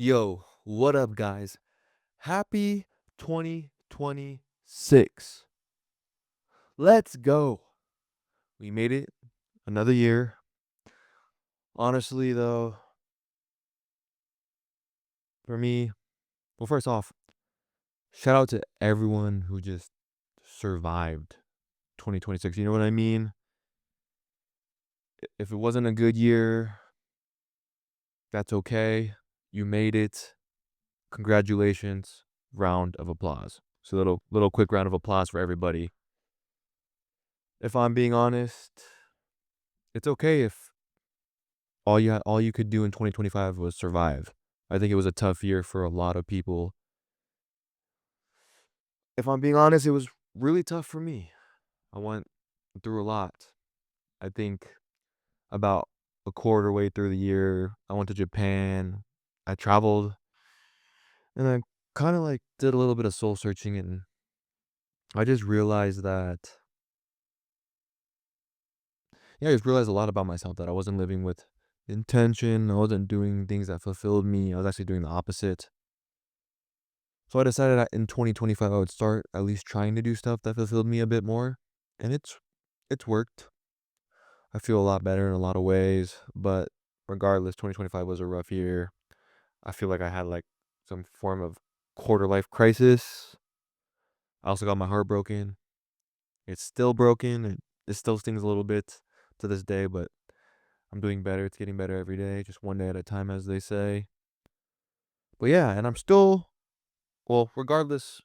Yo, what up, guys? Happy 2026. Let's go. We made it another year. Honestly, though, for me, well, first off, shout out to everyone who just survived 2026. You know what I mean? If it wasn't a good year, that's okay. You made it. Congratulations. Round of applause. So little quick round of applause for everybody. If I'm being honest, it's okay if all you could do in 2025 was survive. I think it was a tough year for a lot of people. If I'm being honest, it was really tough for me. I went through a lot. I think about a quarter way through the year, I went to Japan. I traveled and I kind of like did a little bit of soul searching, and I just realized that I just realized a lot about myself, that I wasn't living with intention. I wasn't doing things that fulfilled me. I was actually doing the opposite. So I decided that in 2025 I would start at least trying to do stuff that fulfilled me a bit more, and it's worked. I feel a lot better in a lot of ways, but regardless, 2025 was a rough year. I feel like I had like some form of quarter life crisis. I also got my heart broken. It's still broken, and it still stings a little bit to this day, but I'm doing better. It's getting better every day, just one day at a time, as they say. But yeah, and I'm still, well, regardless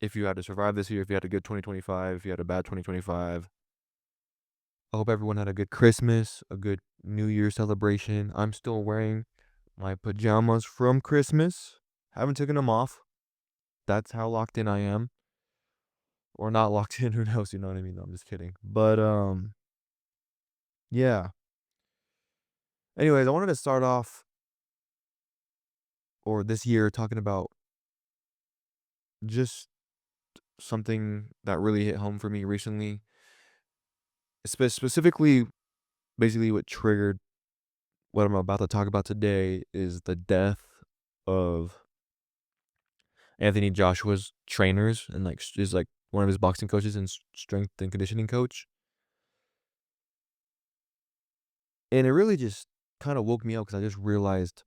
if you had to survive this year, if you had a good 2025, if you had a bad 2025. I hope everyone had a good Christmas, a good New Year celebration. I'm still wearing my pajamas from Christmas. Haven't taken them off. That's how locked in I am. Or not locked in, who knows, you know what I mean? No, I'm just kidding. But yeah. Anyways, I wanted to start off or this year talking about just something that really hit home for me recently. Specifically, basically what triggered what I'm about to talk about today is the death of Anthony Joshua's trainers, and like is like one of his boxing coaches and strength and conditioning coach. And it really just kind of woke me up because I just realized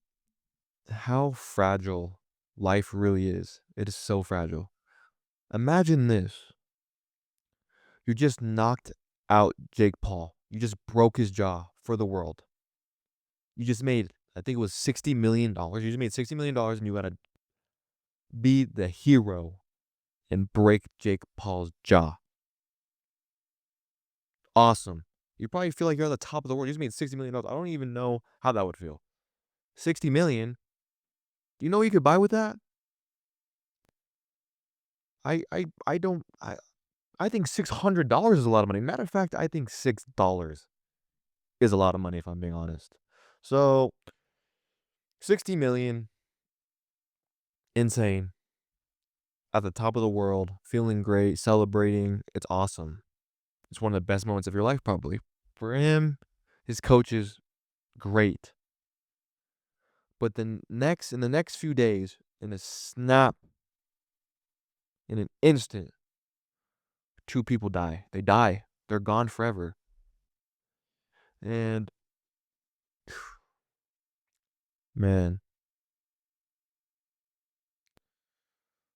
how fragile life really is. It is so fragile. Imagine this. You just knocked out Jake Paul. You just broke his jaw for the world. You just made, I think it was $60 million. You just made $60 million, and you gotta be the hero and break Jake Paul's jaw. Awesome. You probably feel like you're at the top of the world. You just made $60 million. I don't even know how that would feel. 60 million. Do you know what you could buy with that? I don't I think $600 is a lot of money. Matter of fact, I think $6 is a lot of money, if I'm being honest. So 60 million, insane. At the top of the world, feeling great, celebrating. It's awesome. It's one of the best moments of your life, probably. For him, his coach is great. But then in the next few days, in a snap, in an instant, two people die. They die. They're gone forever. And man,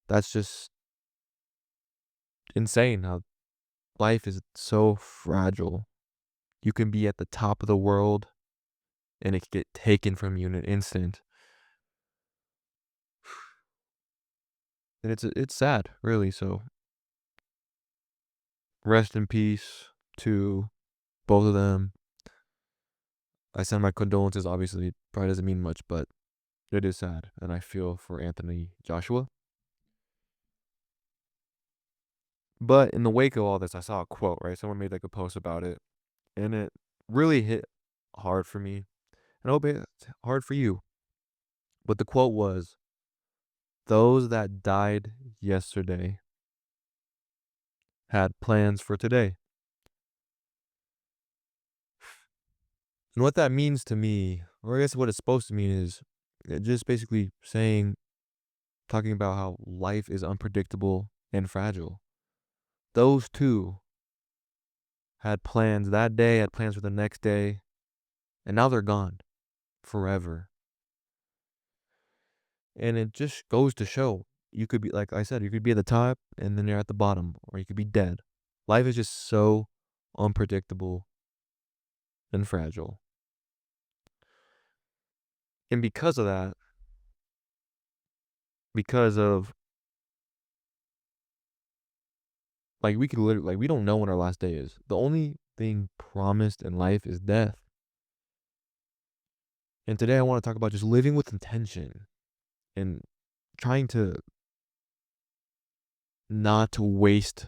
that's just insane how life is so fragile. You can be at the top of the world and it can get taken from you in an instant. And it's sad, really. So rest in peace to both of them. I send my condolences. Obviously, it probably doesn't mean much, but it is sad, and I feel for Anthony Joshua. But in the wake of all this, I saw a quote, right? Someone made like a post about it, and it really hit hard for me. And I hope it's hard for you. But the quote was, "Those that died yesterday had plans for today." And what that means to me, or I guess what it's supposed to mean, is just basically talking about how life is unpredictable and fragile. Those two had plans that day, had plans for the next day, and now they're gone forever. And it just goes to show you could be, like I said, you could be at the top and then you're at the bottom, or you could be dead. Life is just so unpredictable and fragile. And because of that, because of like we could literally like we don't know when our last day is. The only thing promised in life is death. And today I want to talk about just living with intention and trying to not to waste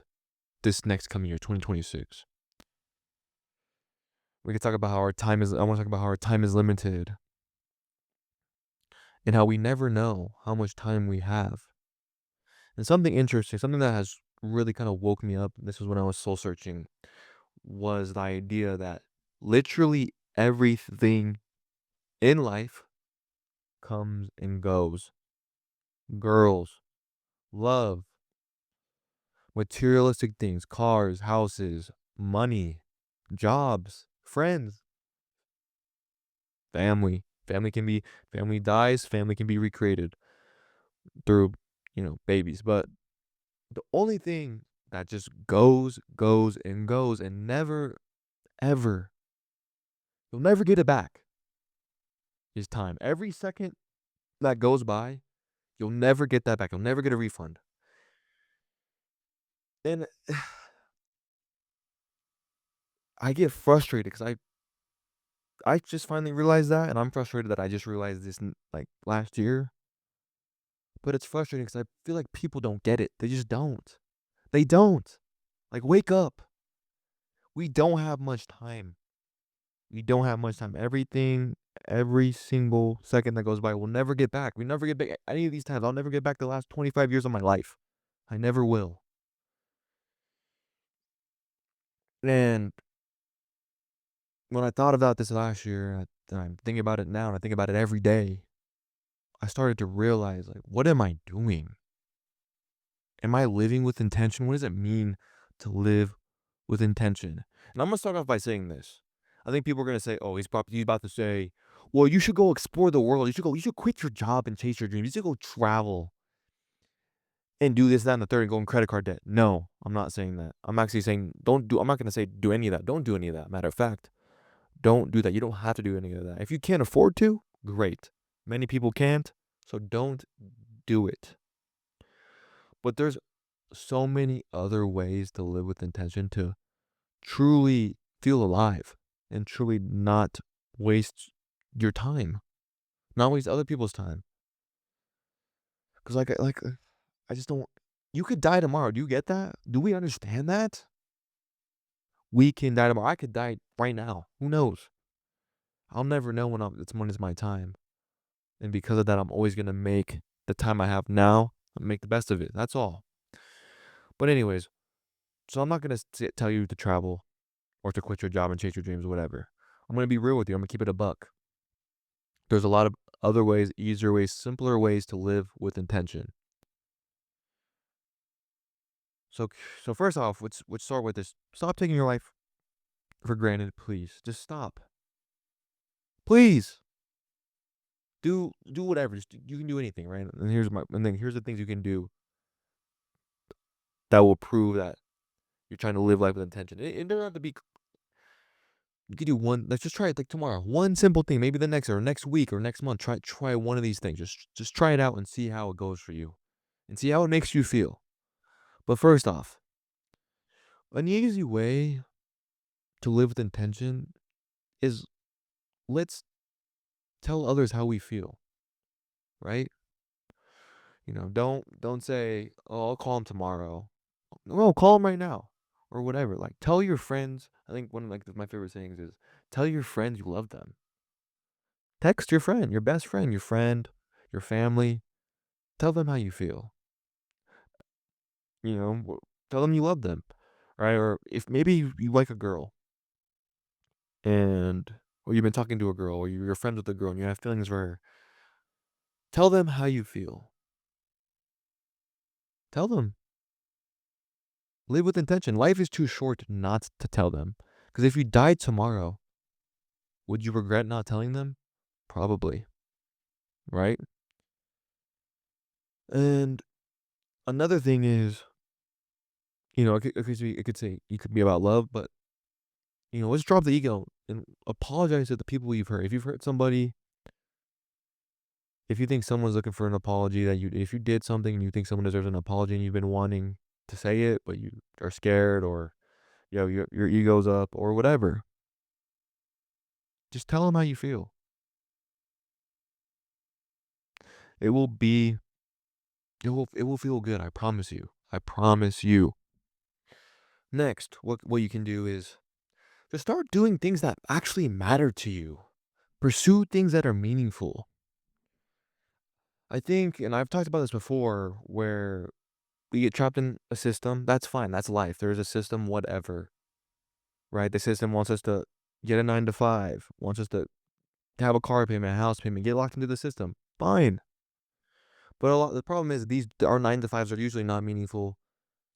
this next coming year, 2026. We could talk about how our time is I want to talk about how our time is limited and how we never know how much time we have. And something interesting, something that has really kind of woke me up, this was when I was soul searching, was the idea that literally everything in life comes and goes. Girls, love, materialistic things, cars, houses, money, jobs, friends, family. Family dies, family can be recreated through, babies. But the only thing that just goes, and goes and never, ever, you'll never get it back is time. Every second that goes by, you'll never get that back. You'll never get a refund. And I get frustrated because I just finally realized that, and I'm frustrated that I just realized this like last year. But it's frustrating because I feel like people don't get it. They just don't. They don't. Like, wake up. We don't have much time. We don't have much time. Every single second that goes by, we'll never get back. We never get back any of these times. I'll never get back the last 25 years of my life. I never will. And when I thought about this last year, and I'm thinking about it now, and I think about it every day, I started to realize, like, what am I doing? Am I living with intention? What does it mean to live with intention? And I'm gonna start off by saying this. I think people are gonna say, "Oh, he's about to say, well, you should go explore the world. You should quit your job and chase your dreams. You should go travel and do this, that, and the third, and go in credit card debt." No, I'm not saying that. I'm actually saying I'm not gonna say do any of that. Don't do any of that. Matter of fact, don't do that. You don't have to do any of that. If you can't afford to, great. Many people can't, so don't do it. But there's so many other ways to live with intention to truly feel alive and truly not waste your time, not waste other people's time. Because I just don't. You could die tomorrow. Do you get that? Do we understand that? We can die tomorrow. I could die right now. Who knows? I'll never know when it's my time. And because of that, I'm always gonna make the time I have now make the best of it. That's all. But anyways, so I'm not gonna tell you to travel or to quit your job and chase your dreams or whatever. I'm gonna be real with you. I'm gonna keep it a buck. There's a lot of other ways, easier ways, simpler ways to live with intention. So, so first off, let's start with this. Stop taking your life for granted, please. Just stop, please. Do whatever. You can do anything, right? And then here's the things you can do that will prove that you're trying to live life with intention. It doesn't have to be. You could do one. Let's just try it like tomorrow. One simple thing, maybe the next or next week or next month. Try one of these things. Just try it out and see how it goes for you, and see how it makes you feel. But first off, an easy way to live with intention is let's tell others how we feel, right? Don't say, "Oh, I'll call him tomorrow." No, call him right now or whatever. Like tell your friends. I think one of my favorite sayings is tell your friends you love them. Text your friend, your best friend, your family. Tell them how you feel. Tell them you love them, right? Or if maybe you like a girl and or you've been talking to a girl or you're friends with a girl and you have feelings for her, Tell them how you feel. Tell them. Live with intention. Life is too short not to tell them. Because if you died tomorrow, would you regret not telling them? Probably, right? And another thing is, it could say it could be about love, but let's drop the ego and apologize to the people you've hurt. If you've hurt somebody, if you think someone's looking for an apology, if you did something and you think someone deserves an apology and you've been wanting to say it, but you are scared or your ego's up or whatever, just tell them how you feel. It will be it will feel good. I promise you. I promise you. Next, what you can do is just start doing things that actually matter to you. Pursue things that are meaningful. I think, and I've talked about this before, where we get trapped in a system. That's fine. That's life. There is a system, whatever, right? The system wants us to get a 9 to 5, wants us to have a car payment, a house payment, get locked into the system. Fine. But the problem is our 9 to 5s are usually not meaningful.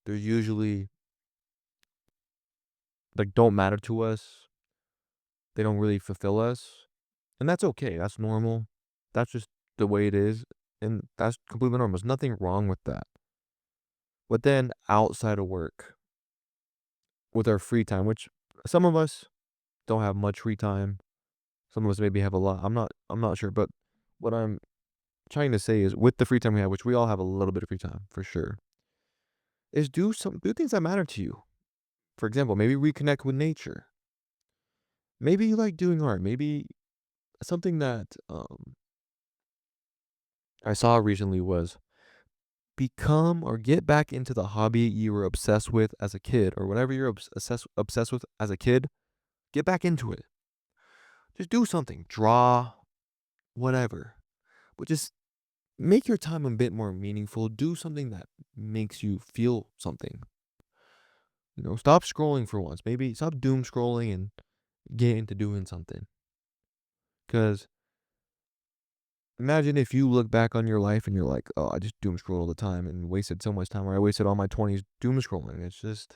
They're usually like don't matter to us. They don't really fulfill us. And that's okay. That's normal. That's just the way it is. And that's completely normal. There's nothing wrong with that. But then outside of work, with our free time, which some of us don't have much free time. Some of us maybe have a lot. I'm not sure. But what I'm trying to say is with the free time we have, which we all have a little bit of free time for sure, is do things that matter to you. For example, maybe reconnect with nature. Maybe you like doing art. Maybe something that I saw recently was become or get back into the hobby you were obsessed with as a kid, or whatever you're obsessed with as a kid. Get back into it. Just do something. Draw, whatever. But just make your time a bit more meaningful. Do something that makes you feel something. Stop scrolling for once. Maybe stop doom scrolling and get into doing something. Because imagine if you look back on your life and you're like, oh, I just doom scroll all the time and wasted so much time, or I wasted all my 20s doom scrolling. It's just,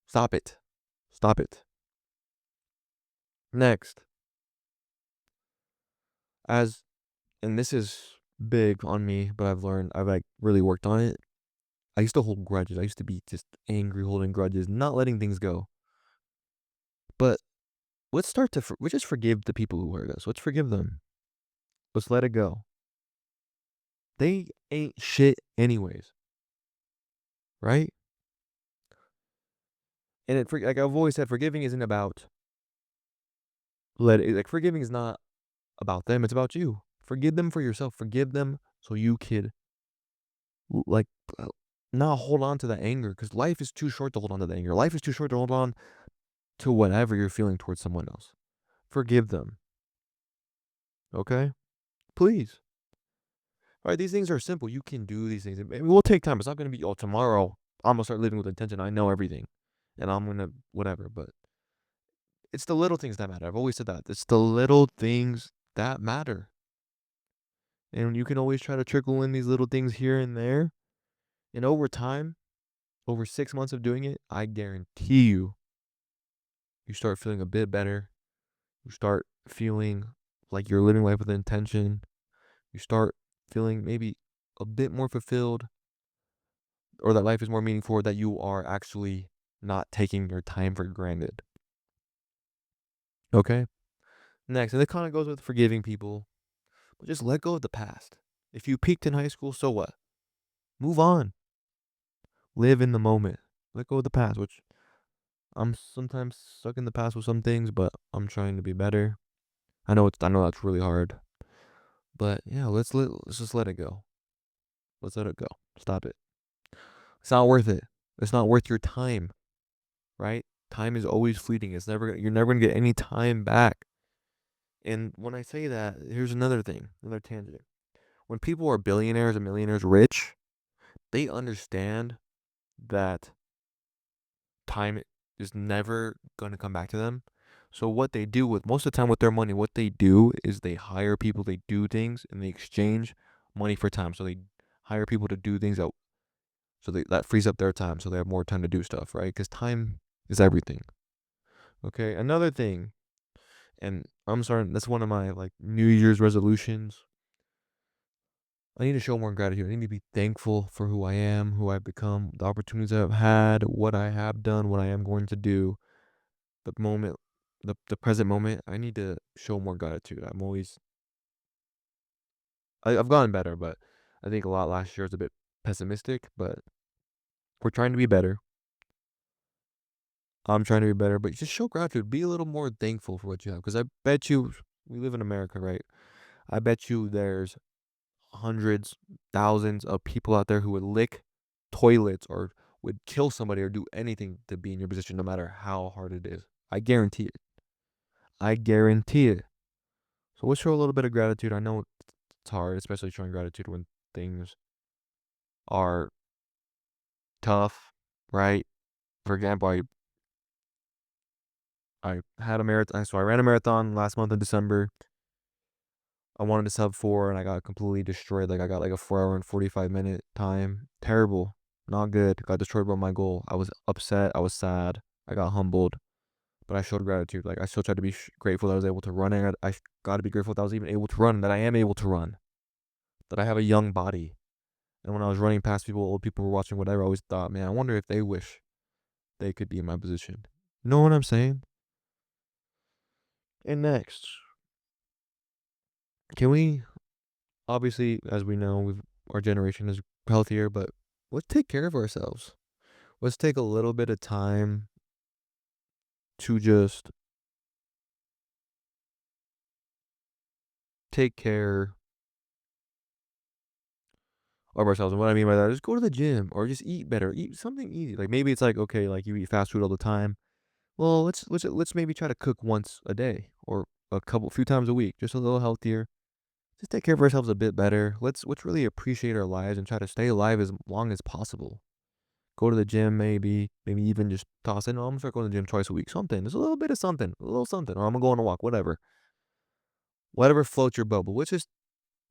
stop it. Stop it. Next, as, and this is big on me, but I've like really worked on it. I used to hold grudges. I used to be just angry, holding grudges, not letting things go. But let's start to, let's just forgive the people who hurt us. Let's forgive them. Let's let it go. They ain't shit anyways, right? And like I've always said, forgiving isn't about forgiving is not about them. It's about you. Forgive them for yourself. Forgive them so you could like uh, not hold on to the anger, because life is too short to hold on to the anger. Life is too short to hold on to whatever you're feeling towards someone else. Forgive them. Okay? Please. All right, these things are simple. You can do these things. It will take time. It's not going to be, oh, tomorrow I'm going to start living with intention. I know everything and I'm going to whatever. But it's the little things that matter. I've always said that. It's the little things that matter. And you can always try to trickle in these little things here and there. And over time, over 6 months of doing it, I guarantee you start feeling a bit better. You start feeling like you're living life with intention. You start feeling maybe a bit more fulfilled, or that life is more meaningful, that you are actually not taking your time for granted. Okay? Next, and it kind of goes with forgiving people, but just let go of the past. If you peaked in high school, so what? Move on. Live in the moment. Let go of the past, which I'm sometimes stuck in the past with some things, but I'm trying to be better. I know that's really hard. But yeah, let's just let it go. Let's let it go. Stop it. It's not worth it. It's not worth your time, right? Time is always fleeting. You're never gonna get any time back. And when I say that, here's another thing, another tangent. When people are billionaires and millionaires rich, they understand that time is never gonna come back to them. So what they do with most of the time with their money, what they do is they hire people, they do things, and they exchange money for time. So they hire people to do things that frees up their time, so they have more time to do stuff, right? Because time is everything. Okay, another thing, and I'm sorry, that's one of my like New Year's resolutions. I need to show more gratitude. I need to be thankful for who I am, who I've become, the opportunities I've had, what I have done, what I am going to do, the moment, the present moment. I need to show more gratitude. I've gotten better, but I think a lot last year was a bit pessimistic, but we're trying to be better. I'm trying to be better, but just show gratitude. Be a little more thankful for what you have. Because I bet you, we live in America, right? I bet you there's hundreds, thousands of people out there who would lick toilets or would kill somebody or do anything to be in your position, no matter how hard it is. I guarantee it. I guarantee it. So let's show a little bit of gratitude. I know it's hard, especially showing gratitude when things are tough, right? For example, I had a marathon, so I ran a marathon last month in December. I wanted to sub 4 and I got completely destroyed. Like I got like a 4 hour and 45 minute time. Terrible. Not good. Got destroyed by my goal. I was upset. I was sad. I got humbled. But I showed gratitude. Like I still tried to be grateful that I was able to run. And I got to be grateful that I was even able to run. That I am able to run. That I have a young body. And when I was running past people, old people were watching, whatever, I always thought, man, I wonder if they wish they could be in my position. You know what I'm saying? And next, can we obviously, as we know, our generation is healthier, but let's take care of ourselves. Let's take a little bit of time to just take care of ourselves. And what I mean by that is go to the gym or just eat better. Eat something easy. Like maybe it's like okay, like you eat fast food all the time. Well, let's maybe try to cook once a day or few times a week, just a little healthier. Just take care of ourselves a bit better. Let's really appreciate our lives and try to stay alive as long as possible. Go to the gym, maybe even just toss in. Oh, I'm gonna start going to the gym twice a week. Something, just a little bit of something, a little something. Or I'm gonna go on a walk, whatever floats your boat. But let's just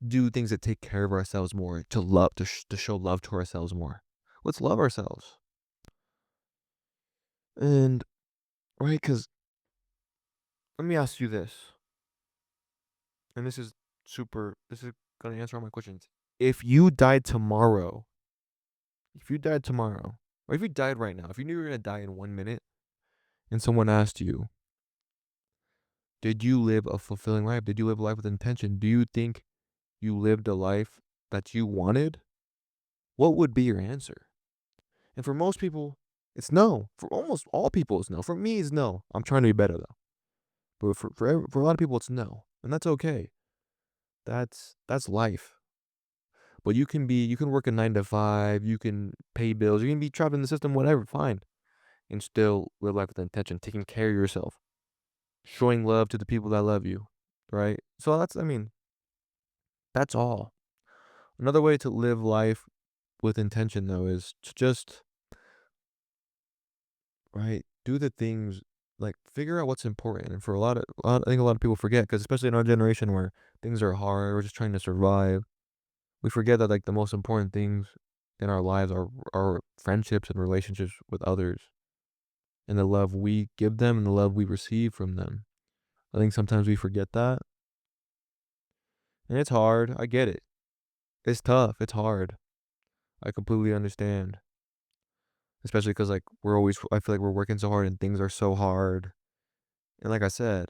do things that take care of ourselves more, to love, to show love to ourselves more. Let's love ourselves, and right, because let me ask you this, and this is super. This is gonna answer all my questions. If you died tomorrow, if you died tomorrow, or if you died right now, if you knew you were gonna die in 1 minute, and someone asked you, did you live a fulfilling life? Did you live a life with intention? Do you think you lived a life that you wanted? What would be your answer? And for most people, it's no. For almost all people, it's no. For me, it's no. I'm trying to be better though. But for a lot of people, it's no, and that's okay. That's life. But you can work a 9 to 5. You can pay bills. You can be trapped in the system, whatever. Fine, and still live life with intention, taking care of yourself, showing love to the people that love you, right? So I mean, that's all. Another way to live life with intention though is to just right do the things, like figure out what's important. And for I think a lot of people forget, because especially in our generation where things are hard, we're just trying to survive. We forget that like the most important things in our lives are our friendships and relationships with others, and the love we give them and the love we receive from them. I think sometimes we forget that, and it's hard. I get it. It's tough. It's hard. I completely understand. Especially because like I feel like we're working so hard and things are so hard. And like I said,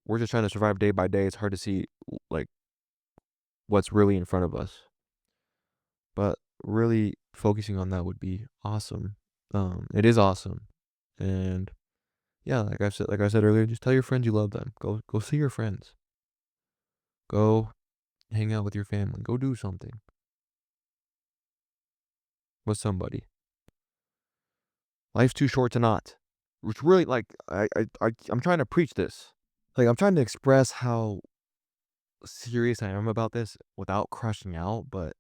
we're just trying to survive day by day. It's hard to see like what's really in front of us. But really focusing on that would be awesome. It is awesome. And yeah, like I said earlier, just tell your friends you love them. Go see your friends. Go hang out with your family. Go do something with somebody. Life's too short to not. Which really like I'm trying to preach this. Like I'm trying to express how serious I am about this without crashing out, but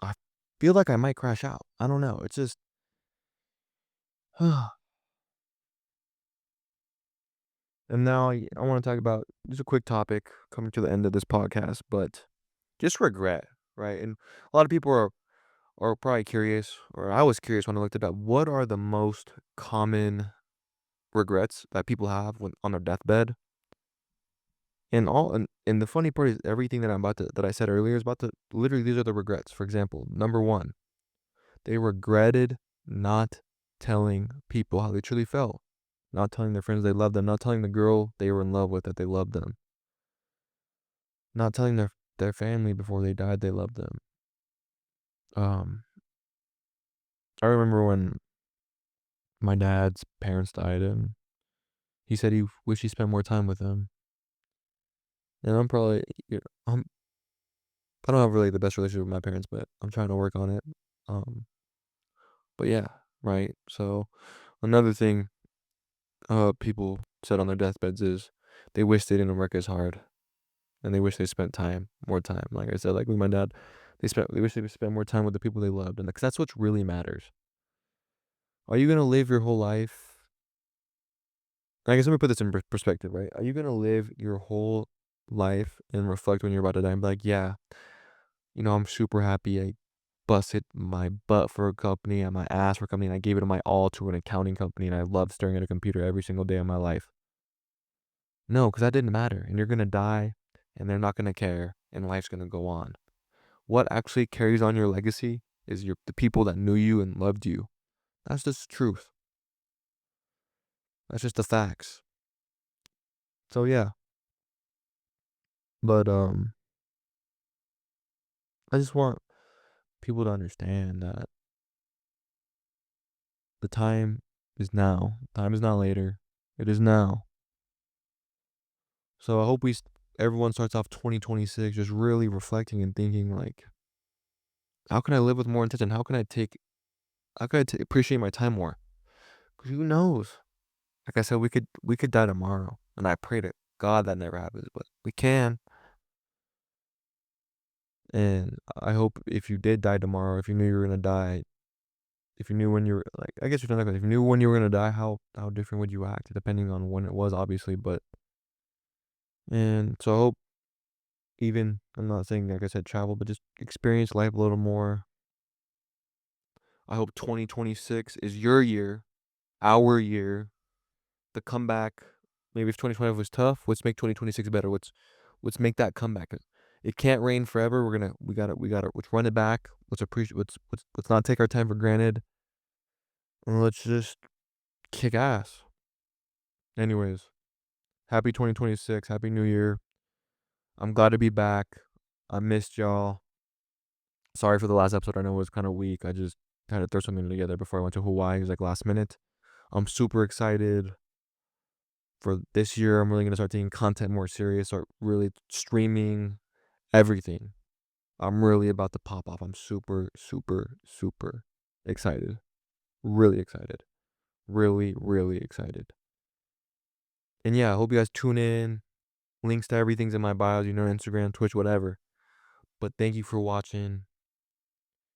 I feel like I might crash out. I don't know. It's just And now I want to talk about just a quick topic coming to the end of this podcast, but just regret, right? And a lot of people are probably curious, or I was curious when I looked at that. What are the most common regrets that people have when on their deathbed? And the funny part is everything that I said earlier is about to literally these are the regrets. For example, number one, they regretted not telling people how they truly felt, not telling their friends they loved them, not telling the girl they were in love with that they loved them, not telling their family before they died they loved them. Um, I remember when my dad's parents died, and he said he wished he spent more time with them. And I'm probably, you know, I don't have really the best relationship with my parents, but I'm trying to work on it. Um, but yeah, right. So another thing, people said on their deathbeds is they wish they didn't work as hard, and they wish they spent more time. Like I said, like with my dad, they wish they spent more time with the people they loved, and because that's what really matters. Are you gonna live your whole life? I guess let me put this in perspective, right? Are you gonna live your whole life and reflect when you're about to die and be like, yeah, I'm super happy I busted my butt for a company and my ass for a company and I gave it my all to an accounting company and I love staring at a computer every single day of my life. No, because that didn't matter. And you're gonna die and they're not gonna care and life's gonna go on. What actually carries on your legacy is the people that knew you and loved you. That's just truth. That's just the facts. So yeah. But I just want people to understand that the time is now. Time is not later. It is now. So I hope everyone starts off 2026 just really reflecting and thinking like, how can I live with more intention? How can I appreciate my time more? Because who knows? Like I said, we could die tomorrow, and I pray to God that never happens, but we can. And I hope if you did die tomorrow, if you knew you were gonna die, if you knew when you were like, I guess you're not like, if you knew when you were gonna die, how different would you act, depending on when it was, obviously. But and so I hope even I'm not saying like I said travel, but just experience life a little more. I hope 2026 is your year, our year, the comeback. Maybe if 2025 was tough, let's make 2026 better. Let's make that comeback. It can't rain forever. We gotta let's run it back. Let's appreciate let's not take our time for granted. And let's just kick ass. Anyways, happy 2026. Happy New Year. I'm glad to be back. I missed y'all. Sorry for the last episode. I know it was kind of weak. I just had to throw something together before I went to Hawaii. It was like last minute. I'm super excited for this year. I'm really gonna start taking content more serious, start really streaming everything. I'm really about to pop off. I'm super, super, super excited. Really excited. Really, really excited. And yeah, I hope you guys tune in. Links to everything's in my bios, Instagram, Twitch, whatever. But thank you for watching.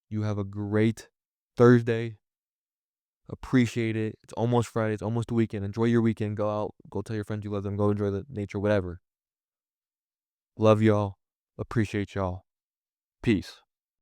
You have a great Thursday. Appreciate it. It's almost Friday. It's almost the weekend. Enjoy your weekend. Go out. Go tell your friends you love them. Go enjoy the nature, whatever. Love y'all. Appreciate y'all. Peace.